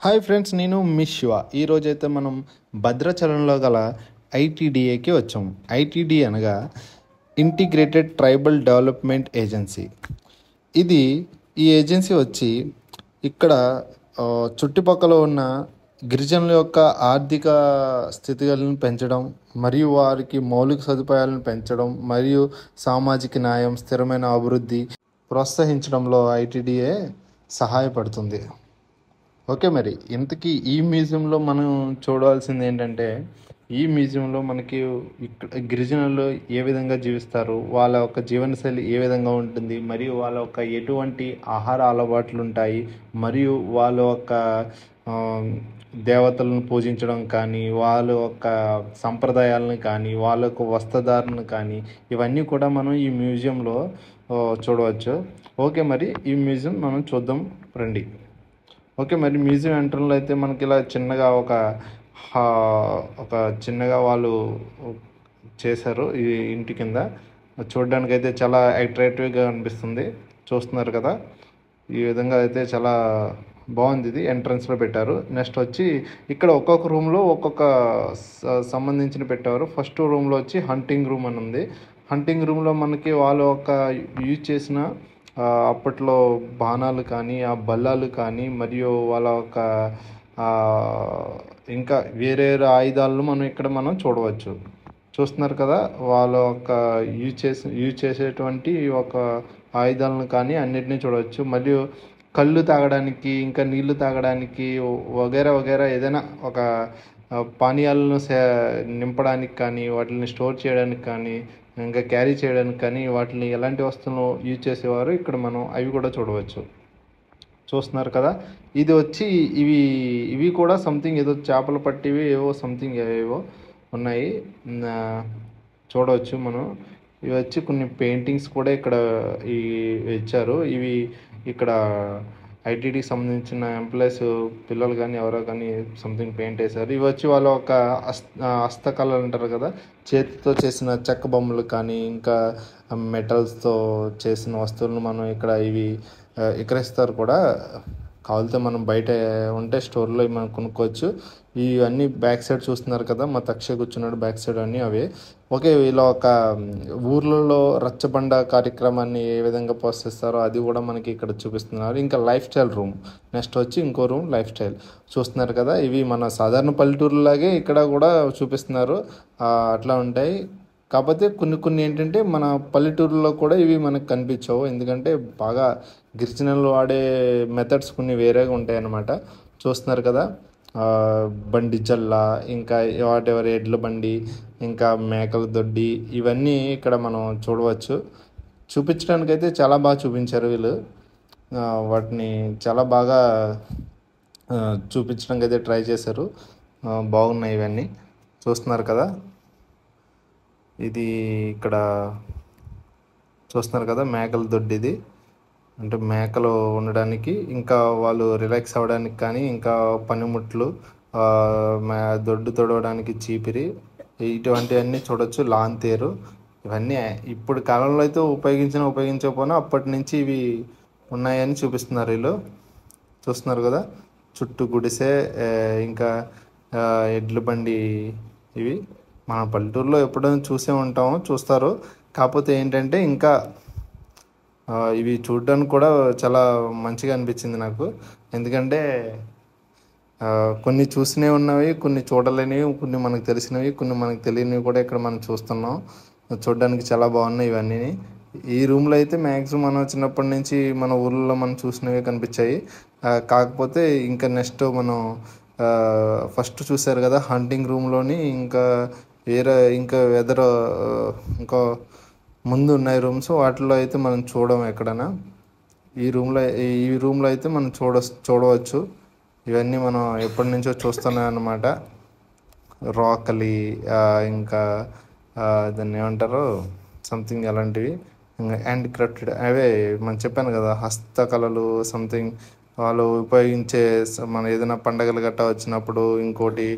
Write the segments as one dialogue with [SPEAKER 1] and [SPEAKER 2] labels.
[SPEAKER 1] Hi friends, నేను miss Shiva. ఈరోజైతే మనం భద్రాచలంలో గల ఐటీడీఏకి వచ్చాం. ఐటీడీ అనగా ఇంటిగ్రేటెడ్ ట్రైబల్ డెవలప్మెంట్ ఏజెన్సీ. ఇది ఈ ఏజెన్సీ వచ్చి ఇక్కడ చుట్టుపక్కల ఉన్న గిరిజనుల యొక్క ఆర్థిక స్థితిగతులను పెంచడం మరియు వారికి మౌలిక సదుపాయాలను పెంచడం మరియు సామాజిక న్యాయం, స్థిరమైన అభివృద్ధి ప్రోత్సహించడంలో ఐటీడీఏ సహాయపడుతుంది. ఓకే, మరి ఇంతకీ ఈ మ్యూజియంలో మనం చూడాల్సింది ఏంటంటే, ఈ మ్యూజియంలో మనకి ఇక్కడ గిరిజనులు ఏ విధంగా జీవిస్తారు, వాళ్ళ యొక్క జీవనశైలి ఏ విధంగా ఉంటుంది, మరియు వాళ్ళ యొక్క ఎటువంటి ఆహార అలవాట్లు ఉంటాయి, మరియు వాళ్ళ యొక్క ఆ, దేవతలను పూజించడం కానీ, వాళ్ళ యొక్క సంప్రదాయాలను కానీ, వాళ్ళ యొక్క వస్త్రధారణ కానీ, ఇవన్నీ కూడా మనం ఈ మ్యూజియంలో చూడవచ్చు. ఓకే, మరి ఈ మ్యూజియం మనం చూద్దాం రండి. ఓకే, మరి మ్యూజియం ఎంట్రన్లో అయితే మనకి ఇలా చిన్నగా ఒక చిన్నగా వాళ్ళు చేశారు. ఈ ఇంటి కింద చూడడానికి అయితే చాలా అట్రాక్టివ్గా అనిపిస్తుంది. చూస్తున్నారు కదా, ఈ విధంగా అయితే చాలా బాగుంది. ఇది ఎంట్రన్స్లో పెట్టారు. నెక్స్ట్ వచ్చి ఇక్కడ ఒక్కొక్క రూమ్లో ఒక్కొక్క సంబంధించిన పెట్టారు. ఫస్ట్ రూమ్లో వచ్చి హంటింగ్ రూమ్ అని ఉంది. హంటింగ్ రూమ్లో మనకి వాళ్ళు ఒక యూజ్ చేసిన అప్పట్లో బాణాలు కానీ, ఆ బల్లాలు కానీ, మరియు వాళ్ళ యొక్క ఇంకా వేరే ఆయుధాలను మనం చూడవచ్చు. చూస్తున్నారు కదా, వాళ్ళ యొక్క యూజ్ చేసేటువంటి ఒక ఆయుధాలను కానీ అన్నిటినీ చూడవచ్చు. మరియు కళ్ళు తాగడానికి, ఇంకా నీళ్లు తాగడానికి, వగేరా వగేరా ఏదైనా ఒక పానీయాలను నింపడానికి కానీ, వాటిని స్టోర్ చేయడానికి కానీ, ఇంకా క్యారీ చేయడానికి కానీ, వాటిని ఎలాంటి వస్తువులను యూజ్ చేసేవారు ఇక్కడ మనం అవి కూడా చూడవచ్చు. చూస్తున్నారు కదా, ఇది వచ్చి ఇవి కూడా సంథింగ్ ఏదో చేపలు పట్టివి ఏవో సంథింగ్ ఏవో ఉన్నాయి, చూడవచ్చు మనం. ఇవి వచ్చి కొన్ని పెయింటింగ్స్ కూడా ఇక్కడ ఇచ్చారు. ఇవి ఇక్కడ ఐటీడీకి సంబంధించిన ఎంప్లాయీస్ పిల్లలు కానీ ఎవరో కానీ సంథింగ్ పెయింట్ వేశారు. ఇవి వచ్చి వాళ్ళ ఒక హస్తకళలు అంటారు కదా, చేతితో చేసిన చెక్క బొమ్మలు కానీ, ఇంకా మెటల్స్తో చేసిన వస్తువులను మనం ఇక్కడ విక్రయిస్తారు కూడా. కావాలితే మనం బయట ఉంటే స్టోర్లో మనం కొనుక్కోవచ్చు. ఇవన్నీ బ్యాక్ సైడ్ చూస్తున్నారు కదా, మా తక్ష కూర్చున్నాడు బ్యాక్ సైడ్ అన్నీ అవే. ఓకే, ఇలా ఒక ఊర్లలో రచ్చబండ కార్యక్రమాన్ని ఏ విధంగా ప్రోత్సహిస్తారో అది కూడా మనకి ఇక్కడ చూపిస్తున్నారు. ఇంకా లైఫ్ స్టైల్ రూమ్, నెక్స్ట్ వచ్చి ఇంకో రూమ్ లైఫ్ స్టైల్. చూస్తున్నారు కదా, ఇవి మన సాధారణ పల్లెటూరులాగే ఇక్కడ కూడా చూపిస్తున్నారు. అట్లా ఉంటాయి. కాకపోతే కొన్ని ఏంటంటే మన పల్లెటూరులో కూడా ఇవి మనకు కనిపించవు. ఎందుకంటే బాగా గిరిజనులు వాడే మెథడ్స్ కొన్ని వేరేగా ఉంటాయి అన్నమాట. చూస్తున్నారు కదా, బండి జల్ల, ఇంకా వాటెవర్ ఎడ్ల బండి, ఇంకా మేకల దొడ్డి, ఇవన్నీ ఇక్కడ మనం చూడవచ్చు. చూపించడానికి అయితే చాలా బాగా చూపించారు వీళ్ళు. వాటిని చాలా బాగా చూపించడానికి అయితే ట్రై చేశారు. బాగున్నాయి ఇవన్నీ. చూస్తున్నారు కదా, ఇది ఇక్కడ చూస్తున్నారు కదా, మేకల దొడ్డి. ఇది అంటే మేకలు ఉండడానికి, ఇంకా వాళ్ళు రిలాక్స్ అవ్వడానికి కానీ, ఇంకా పనిముట్లు, దొడ్డు తొడవడానికి చీపిరి, ఇటువంటివన్నీ చూడవచ్చు. లాంతేరు, ఇవన్నీ ఇప్పుడు కాలంలో అయితే ఉపయోగించకపోయినా అప్పటి నుంచి ఇవి ఉన్నాయని చూపిస్తున్నారు వీళ్ళు. చూస్తున్నారు కదా, చుట్టూ గుడిసె, ఇంకా ఎడ్ల బండి. ఇవి మన పల్లెటూరులో ఎప్పుడైనా చూస్తారు. కాకపోతే ఏంటంటే ఇంకా ఇవి చూడడానికి కూడా చాలా మంచిగా అనిపించింది నాకు. ఎందుకంటే కొన్ని చూసినవి ఉన్నవి, కొన్ని చూడలేనివి, కొన్ని మనకు తెలిసినవి, కొన్ని మనకు తెలియనివి కూడా ఇక్కడ మనం చూస్తున్నాం. చూడడానికి చాలా బాగున్నాయి ఇవన్నీ. ఈ రూమ్లో అయితే మ్యాక్సిమం మనం చిన్నప్పటి నుంచి మన ఊళ్ళో మనం చూసినవి కనిపించాయి. కాకపోతే ఇంకా నెక్స్ట్ మనం ఫస్ట్ చూసారు కదా హంటింగ్ రూమ్లోని, ఇంకా ఇంకో ముందు ఉన్నాయి రూమ్స్, వాటిలో అయితే మనం చూడము ఎక్కడైనా. ఈ రూమ్లో అయితే మనం చూడవచ్చు. ఇవన్నీ మనం ఎప్పటి నుంచో చూస్తున్నాం అన్నమాట. రాకలి, ఇంకా దాన్ని ఏమంటారు సంథింగ్ అలాంటివి, ఇంకా హ్యాండ్ క్రాఫ్టెడ్ అవే మనం చెప్పాను కదా, హస్తకళలు సంథింగ్ వాళ్ళు ఉపయోగించే మన ఏదైనా పండగలు గట్టా వచ్చినప్పుడు, ఇంకోటి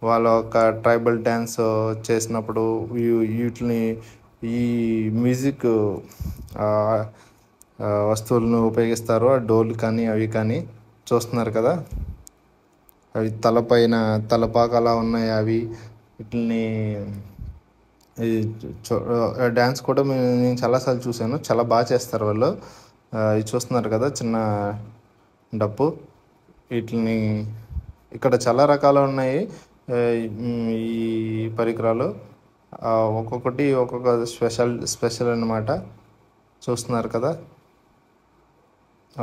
[SPEAKER 1] వాళ్ళ ఒక ట్రైబల్ డ్యాన్స్ చేసినప్పుడు వీటిని ఈ మ్యూజిక్ వస్తువులను ఉపయోగిస్తారు. ఆ డోలు కానీ అవి కానీ. చూస్తున్నారు కదా, అవి తలపైన తలపాక అలా ఉన్నాయి అవి. వీటిని ఈ డ్యాన్స్ కూడా నేను చాలాసార్లు చూశాను, చాలా బాగా చేస్తారు వాళ్ళు. ఇది చూస్తున్నారు కదా చిన్న డప్పు. వీటిని ఇక్కడ చాలా రకాలు ఉన్నాయి ఈ పరికరాలు. ఒక్కొక్కటి ఒక్కొక్క స్పెషల్ అన్నమాట. చూస్తున్నారు కదా.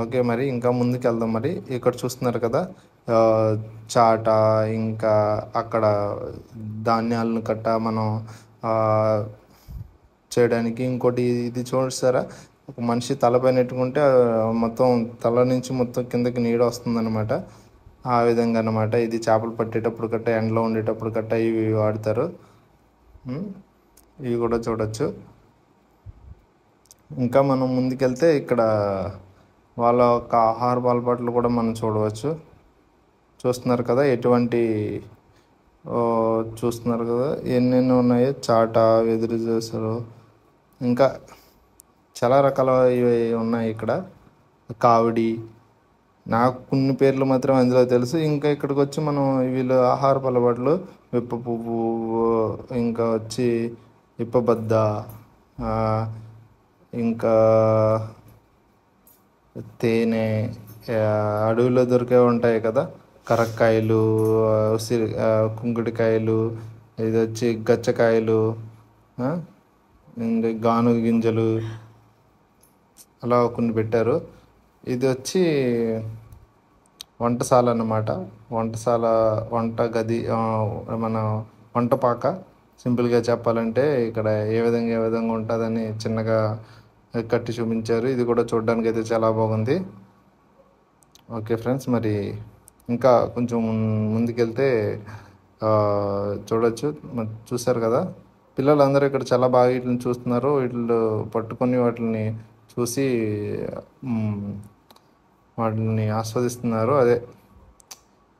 [SPEAKER 1] ఓకే, మరి ఇంకా ముందుకు వెళ్దాం. మరి ఇక్కడ చూస్తున్నారు కదా చాట, ఇంకా అక్కడ ధాన్యాలను కట్ట మనం చేయడానికి. ఇంకోటి ఇది చూస్తారా, ఒక మనిషి తలపైన పెట్టుకుంటే మొత్తం తల నుంచి మొత్తం కిందకి నీడ వస్తుందన్నమాట. ఆ విధంగా అన్నమాట. ఇది చేపలు పట్టేటప్పుడు గట్ట, ఎండలో ఉండేటప్పుడు గట్ట ఇవి వాడతారు. ఇవి కూడా చూడొచ్చు. ఇంకా మనం ముందుకెళ్తే ఇక్కడ వాళ్ళ యొక్క ఆహార అలవాట్లు కూడా మనం చూడవచ్చు. చూస్తున్నారు కదా ఎటువంటి చూస్తున్నారు కదా ఎన్నెన్నో ఉన్నాయో. చాట, వెదురు దోసలు, ఇంకా చాలా రకాల ఇవి ఉన్నాయి ఇక్కడ. కావిడి, నాకు కొన్ని పేర్లు మాత్రం అందులో తెలుసు. ఇంకా ఇక్కడికి వచ్చి మనం వీళ్ళు ఆహారపు అలవాట్లు విప్ప పువ్వు, ఇంకా వచ్చి విప్పబద్ద, ఇంకా తేనె, అడవిలో దొరికే ఉంటాయి కదా కరక్కాయలు, కుంకుడికాయలు, ఇది వచ్చి గచ్చకాయలు, ఇంకా గాను గింజలు, అలా కొన్ని పెట్టారు. ఇది వచ్చి వంటశాల అన్నమాట. వంట గది, మన వంటపాక. సింపుల్గా చెప్పాలంటే ఇక్కడ ఏ విధంగా ఉంటుందని చిన్నగా కట్టి చూపించారు. ఇది కూడా చూడడానికి అయితే చాలా బాగుంది. ఓకే ఫ్రెండ్స్, మరి ఇంకా కొంచెం ముందుకెళ్తే చూడొచ్చు. చూసారు కదా, పిల్లలందరూ ఇక్కడ చాలా బాగా వీటిని చూస్తున్నారు. వీళ్ళు పట్టుకొని వాటిని చూసి వాటిని ఆస్వాదిస్తున్నారు. అదే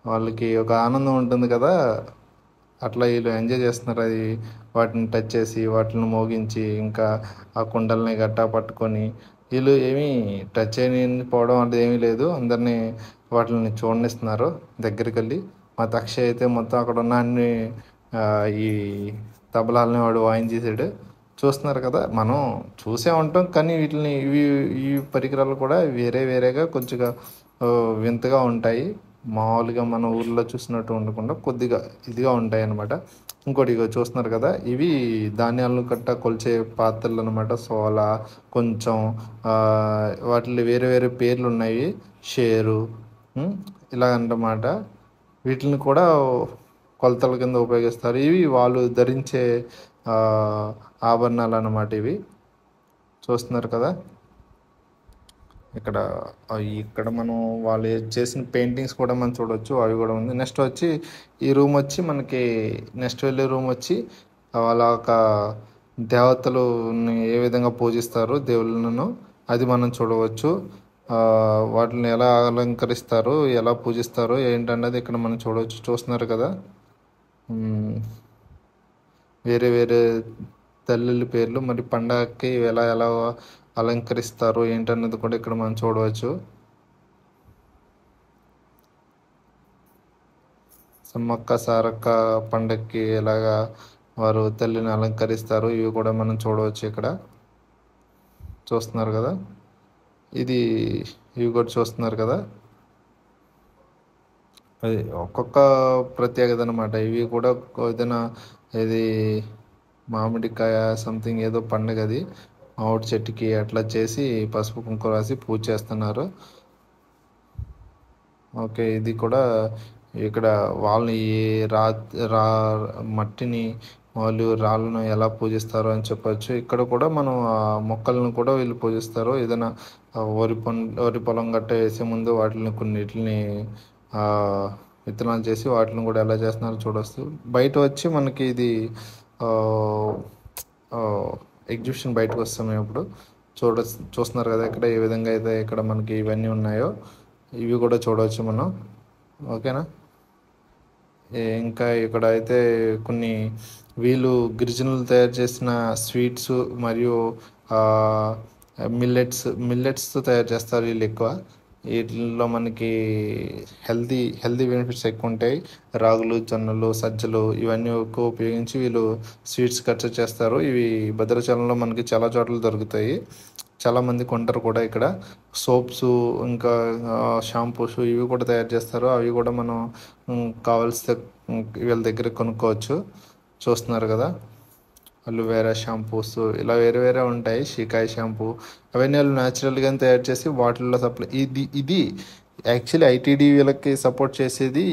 [SPEAKER 1] వాళ్ళకి ఒక ఆనందం ఉంటుంది కదా, అట్లా వీళ్ళు ఎంజాయ్ చేస్తున్నారు. అది వాటిని టచ్ చేసి, వాటిని మోగించి, ఇంకా ఆ కుండల్ని గట్టా పట్టుకొని. వీళ్ళు ఏమీ టచ్ చేయకపోవడం అంటే ఏమీ లేదు, అందరినీ వాటిని చూడనిస్తున్నారు దగ్గరికి వెళ్ళి. మా అక్షయ్ అయితే మొత్తం అక్కడ ఉన్న అన్ని ఈ తబలాలని వాడు వాయించేసాడు. చూస్తున్నారు కదా, మనం చూసే ఉంటాం, కానీ వీటిని ఈ పరికరాలు కూడా వేరేగా కొంచెంగా వింతగా ఉంటాయి. మామూలుగా మన ఊర్లో చూసినట్టు ఉండకుండా కొద్దిగా ఇదిగా ఉంటాయి అన్నమాట. ఇంకోటి చూస్తున్నారు కదా, ఇవి ధాన్యాలను కట్ట కొలిచే పాత్రలు అనమాట. సోల, కొంచెం వాటిలో వేరే పేర్లు ఉన్నాయి, షేరు, ఇలా అన్నమాట. వీటిని కూడా కొలతల కింద ఉపయోగిస్తారు. ఇవి వాళ్ళు ధరించే ఆభరణాలు అన్నమాట. ఇవి చూస్తున్నారు కదా. ఇక్కడ మనం వాళ్ళు చేసిన పెయింటింగ్స్ కూడా మనం చూడవచ్చు, అవి కూడా ఉంది. నెక్స్ట్ వచ్చి ఈ రూమ్ వచ్చి మనకి నెక్స్ట్ వెళ్ళే రూమ్ వచ్చి వాళ్ళ ఒక దేవతలుని ఏ విధంగా పూజిస్తారు, దేవుళ్ళను, అది మనం చూడవచ్చు. వాటిని ఎలా అలంకరిస్తారు, ఎలా పూజిస్తారు ఏంటన్నది ఇక్కడ మనం చూడవచ్చు. చూస్తున్నారు కదా, వేరే తల్లుల పేర్లు, మరి పండగకి ఎలా అలంకరిస్తారు ఏంటన్నది కూడా ఇక్కడ మనం చూడవచ్చు. సమ్మక్క సారక్క పండగకి ఎలాగా వారు తల్లిని అలంకరిస్తారు, ఇవి కూడా మనం చూడవచ్చు ఇక్కడ. చూస్తున్నారు కదా, ఇవి కూడా చూస్తున్నారు కదా. అది ఒక్కొక్క ప్రత్యేకత అనమాట. ఇవి కూడా ఏదైనా ఇది మామిడికాయ సంథింగ్ ఏదో పండుగ, అది మామిడి చెట్టుకి అట్లా చేసి పసుపు కుంకుమ రాసి పూజ చేస్తున్నారు. ఓకే, ఇది కూడా ఇక్కడ వాళ్ళని మట్టిని, వాళ్ళు రాళ్ళను ఎలా పూజిస్తారు అని చెప్పచ్చు. ఇక్కడ కూడా మనం మొక్కలను కూడా వీళ్ళు పూజిస్తారు. ఏదైనా వరి పొలం గట్ట వేసే ముందు వాటిని కొన్నిటిని విత్తనాలు చేసి వాటిని కూడా ఎలా చేస్తున్నారో చూడవచ్చు. బయట వచ్చి మనకి ఇది ఎగ్జిబిషన్ బయటకు వస్తాం ఇప్పుడు చూస్తున్నారు కదా, ఇక్కడ ఏ విధంగా అయితే ఇక్కడ మనకి ఇవన్నీ ఉన్నాయో ఇవి కూడా చూడవచ్చు మనం. ఓకేనా. ఇంకా ఇక్కడ అయితే కొన్ని వీళ్ళు గిరిజనులు తయారు చేసిన స్వీట్స్ మరియు మిల్లెట్స్తో తయారు చేస్తారు వీళ్ళు ఎక్కువ. వీటిల్లో మనకి హెల్తీ బెనిఫిట్స్ ఎక్కువ ఉంటాయి. రాగులు, జొన్నలు, సజ్జలు ఇవన్నీ ఎక్కువ ఉపయోగించి వీళ్ళు స్వీట్స్ కల్చర్ చేస్తారు. ఇవి భద్రాచలంలో మనకి చాలా చోట్ల దొరుకుతాయి. చాలామంది కొంటారు కూడా ఇక్కడ. సోప్స్, ఇంకా షాంపూస్ ఇవి కూడా తయారు చేస్తారు. అవి కూడా మనం కావాల్సిన వీళ్ళ దగ్గర కొనుక్కోవచ్చు. చూస్తున్నారు కదా, అలోవెరా షాంపూస్ ఇలా వేరే వేరే ఉంటాయి. షికాయ్ షాంపూ అవన్నీ వాళ్ళు న్యాచురల్గానే తయారు చేసి వాటిల్లో సప్లై. ఇది యాక్చువల్లీ ఐటీడీ వీళ్ళకి సపోర్ట్ చేసేది.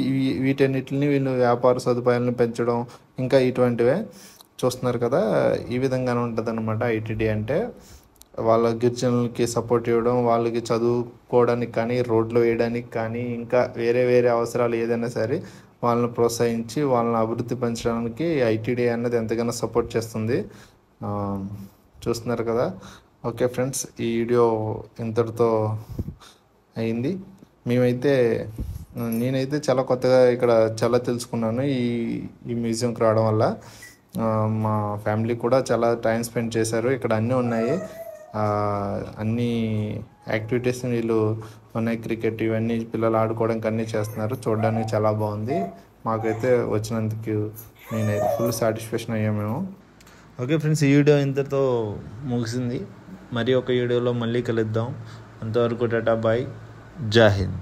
[SPEAKER 1] వీటన్నిటిని వీళ్ళు వ్యాపార సదుపాయాలను పెంచడం ఇంకా ఇటువంటివే. చూస్తున్నారు కదా, ఈ విధంగానే ఉంటుంది అనమాట ఐటీడీ అంటే. వాళ్ళ గిరిజనులకి సపోర్ట్ ఇవ్వడం, వాళ్ళకి చదువుకోవడానికి కానీ, రోడ్లు వేయడానికి కానీ, ఇంకా వేరే వేరే అవసరాలు ఏదైనా సరే వాళ్ళని ప్రోత్సహించి వాళ్ళని అభివృద్ధి పెంచడానికి ఐటీడీ అనేది ఎంతగానో సపోర్ట్ చేస్తుంది. చూస్తున్నారు కదా. ఓకే ఫ్రెండ్స్, ఈ వీడియో ఇంతటితో అయింది. నేనైతే చాలా కొత్తగా ఇక్కడ చాలా తెలుసుకున్నాను ఈ మ్యూజియంకి రావడం వల్ల. మా ఫ్యామిలీ కూడా చాలా టైం స్పెండ్ చేశారు. ఇక్కడ అన్నీ ఉన్నాయి, అన్ని యాక్టివిటీస్ వీళ్ళు ఉన్నాయి. క్రికెట్ ఇవన్నీ పిల్లలు ఆడుకోవడానికి అన్నీ చేస్తున్నారు. చూడడానికి చాలా బాగుంది. మాకైతే వచ్చినందుకు నేనైతే ఫుల్ సాటిస్ఫాక్షన్ అయ్యాము మేము. ఓకే ఫ్రెండ్స్, ఈ వీడియో ఇంతతో ముగిసింది. మరి ఒక వీడియోలో మళ్ళీ కలుద్దాం. అంతవరకు టాటా బాయ్, జై హింద్.